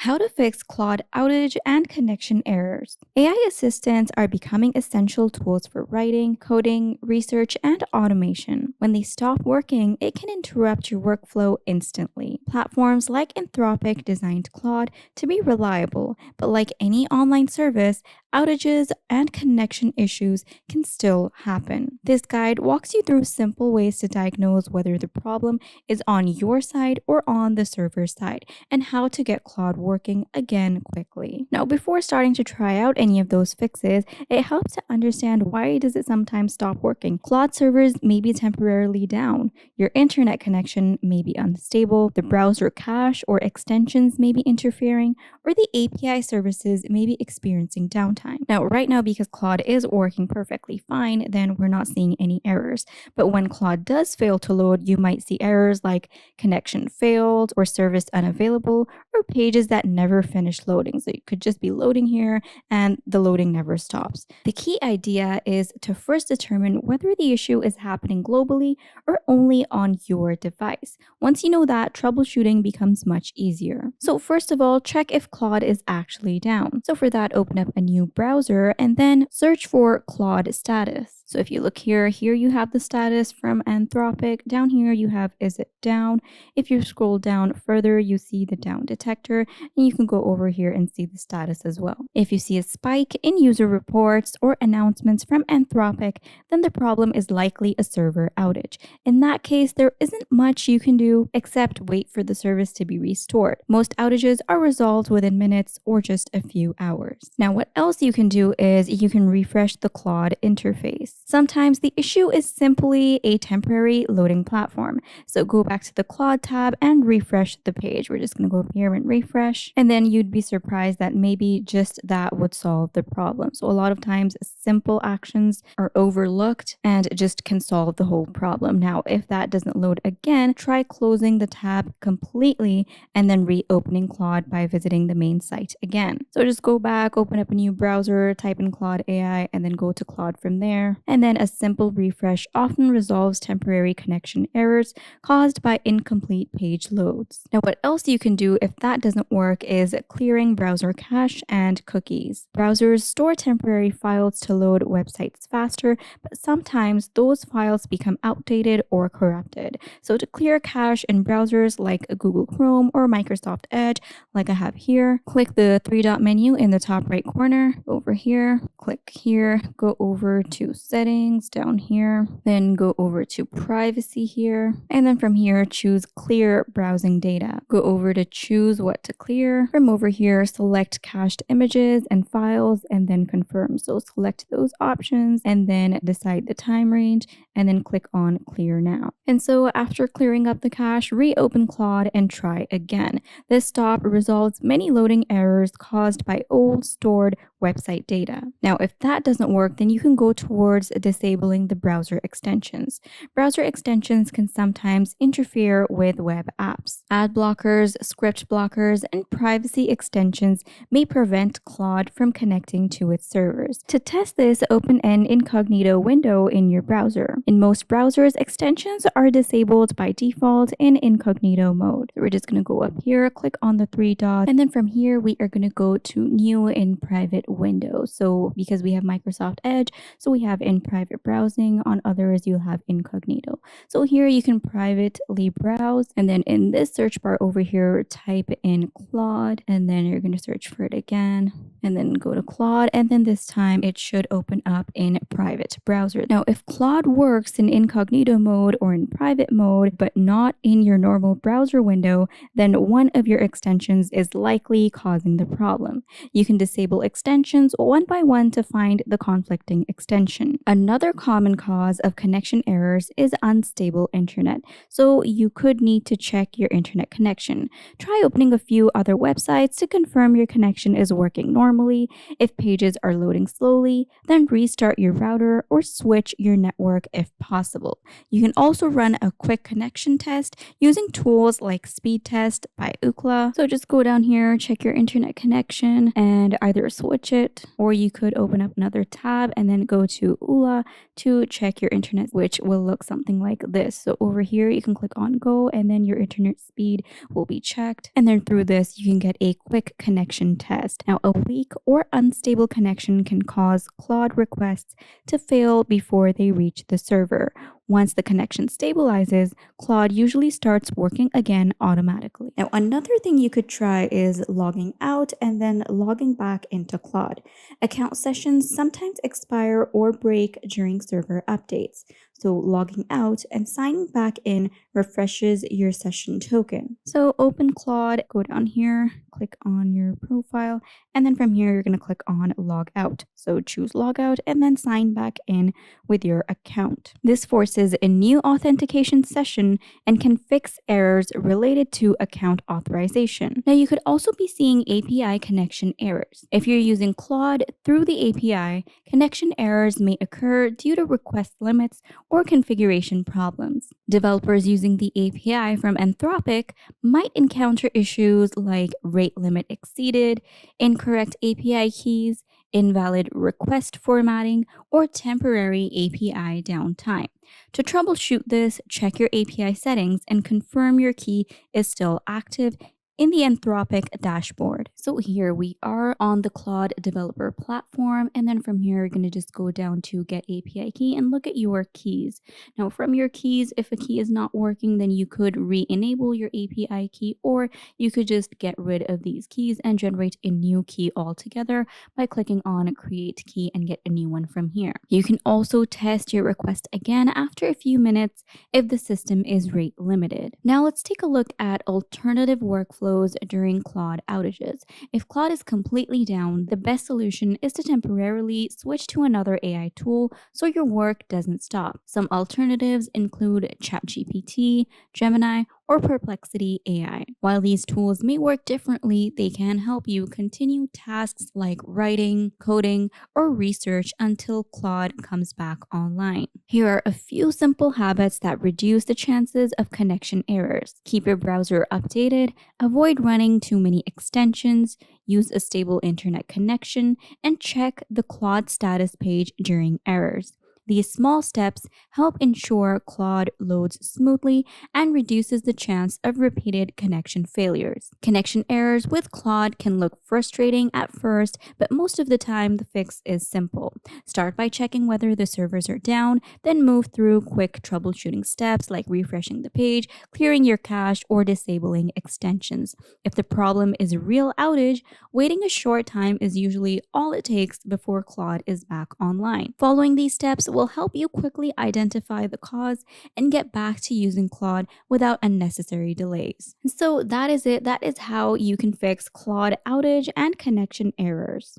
How to fix Claude outage and connection errors. AI assistants are becoming essential tools for writing, coding, research, and automation. When they stop working, it can interrupt your workflow instantly. Platforms like Anthropic designed Claude to be reliable, but like any online service, outages and connection issues can still happen. This guide walks you through simple ways to diagnose whether the problem is on your side or on the server side, and how to get Claude working again quickly. Now, before starting to try out any of those fixes, it helps to understand why does it sometimes stop working. Claude servers may be temporarily down, your internet connection may be unstable, the browser cache or extensions may be interfering, or the API services may be experiencing downtime. Now, right now, because Claude is working perfectly fine, then we're not seeing any errors. But when Claude does fail to load, you might see errors like connection failed or service unavailable, or pages that never finish loading. So it could just be loading here and the loading never stops. The key idea is to first determine whether the issue is happening globally or only on your device. Once you know that, troubleshooting becomes much easier. So first of all, check if Claude is actually down. So for that, open up a new browser and then search for Claude status. So if you look here you have the status from Anthropic. Down here you have is it down. If you scroll down further, you see the down detector, and you can go over here and see the status as well. If you see a spike in user reports or announcements from Anthropic, then the problem is likely a server outage. In that case, there isn't much you can do except wait for the service to be restored. Most outages are resolved within minutes or just a few hours. Now, what else you can do is you can refresh the Claude interface. Sometimes the issue is simply a temporary loading platform. So go back to the Claude tab and refresh the page. We're just going to go up here and refresh. And then you'd be surprised that maybe just that would solve the problem. So a lot of times simple actions are overlooked and just can solve the whole problem. Now, if that doesn't load again, try closing the tab completely and then reopening Claude by visiting the main site again. So just go back, open up a new browser, type in Claude AI, and then go to Claude from there. And then a simple refresh often resolves temporary connection errors caused by incomplete page loads. Now, what else you can do if that doesn't work is clearing browser cache and cookies. Browsers store temporary files to load websites faster, but sometimes those files become outdated or corrupted. So to clear cache in browsers like Google Chrome or Microsoft Edge, like I have here, click the three-dot menu in the top right corner. Over here, click here, go over to settings down here, then go over to privacy here, and then from here choose clear browsing data. Go over to choose what to clear. From over here, select cached images and files and then confirm. So select those options and then decide the time range and then click on clear now. And so after clearing up the cache, reopen Claude and try again. This stop resolves many loading errors caused by old stored website data. Now, if that doesn't work, then you can go towards disabling the browser extensions. Browser extensions can sometimes interfere with web apps. Ad blockers, script blockers, and privacy extensions may prevent Claude from connecting to its servers. To test this, open an incognito window in your browser. In most browsers, extensions are disabled by default in incognito mode. So we're just going to go up here, click on the three dots, and then from here we are going to go to new in private window. So because we have Microsoft Edge, so we have in private browsing. On others, you'll have incognito. So here you can privately browse, and then in this search bar over here, type in Claude, and then you're going to search for it again, and then go to Claude, and then this time it should open up in private browser. Now, if Claude works in incognito mode or in private mode, but not in your normal browser window, then one of your extensions is likely causing the problem. You can disable extensions one by one to find the conflicting extension. Another common cause of connection errors is unstable internet, so you could need to check your internet connection. Try opening a few other websites to confirm your connection is working normally normally. If pages are loading slowly, then restart your router or switch your network if possible. You can also run a quick connection test using tools like Speed Test by Ookla. So just go down here, check your internet connection, and either switch it, or you could open up another tab and then go to Ookla to check your internet, which will look something like this. So over here, you can click on Go, and then your internet speed will be checked. And then through this, you can get a quick connection test. Now, a weak or unstable connection can cause Claude requests to fail before they reach the server. Once the connection stabilizes, Claude usually starts working again automatically. Now, another thing you could try is logging out and then logging back into Claude. Account sessions sometimes expire or break during server updates. So logging out and signing back in refreshes your session token. So open Claude, go down here, click on your profile, and then from here, you're going to click on log out. So choose log out and then sign back in with your account. This forces a new authentication session and can fix errors related to account authorization. Now, you could also be seeing API connection errors. If you're using Claude through the API, connection errors may occur due to request limits or configuration problems. Developers using the API from Anthropic might encounter issues like rate limit exceeded, incorrect API keys, invalid request formatting, or temporary API downtime. To troubleshoot this, check your API settings and confirm your key is still active in the Anthropic dashboard. So here we are on the Claude developer platform, and then from here you're going to just go down to get API key and look at your keys. Now from your keys, if a key is not working, then you could re-enable your API key, or you could just get rid of these keys and generate a new key altogether by clicking on create key and get a new one from here. You can also test your request again after a few minutes if the system is rate limited. Now let's take a look at alternative workflows during Claude outages. If Claude is completely down, the best solution is to temporarily switch to another AI tool so your work doesn't stop. Some alternatives include ChatGPT, Gemini, or Perplexity AI. While these tools may work differently, they can help you continue tasks like writing, coding, or research until Claude comes back online. Here are a few simple habits that reduce the chances of connection errors. Keep your browser updated, avoid running too many extensions, use a stable internet connection, and check the Claude status page during errors. These small steps help ensure Claude loads smoothly and reduces the chance of repeated connection failures. Connection errors with Claude can look frustrating at first, but most of the time the fix is simple. Start by checking whether the servers are down, then move through quick troubleshooting steps like refreshing the page, clearing your cache, or disabling extensions. If the problem is a real outage, waiting a short time is usually all it takes before Claude is back online. Following these steps will help you quickly identify the cause and get back to using Claude without unnecessary delays. So that is it. That is how you can fix Claude outage and connection errors.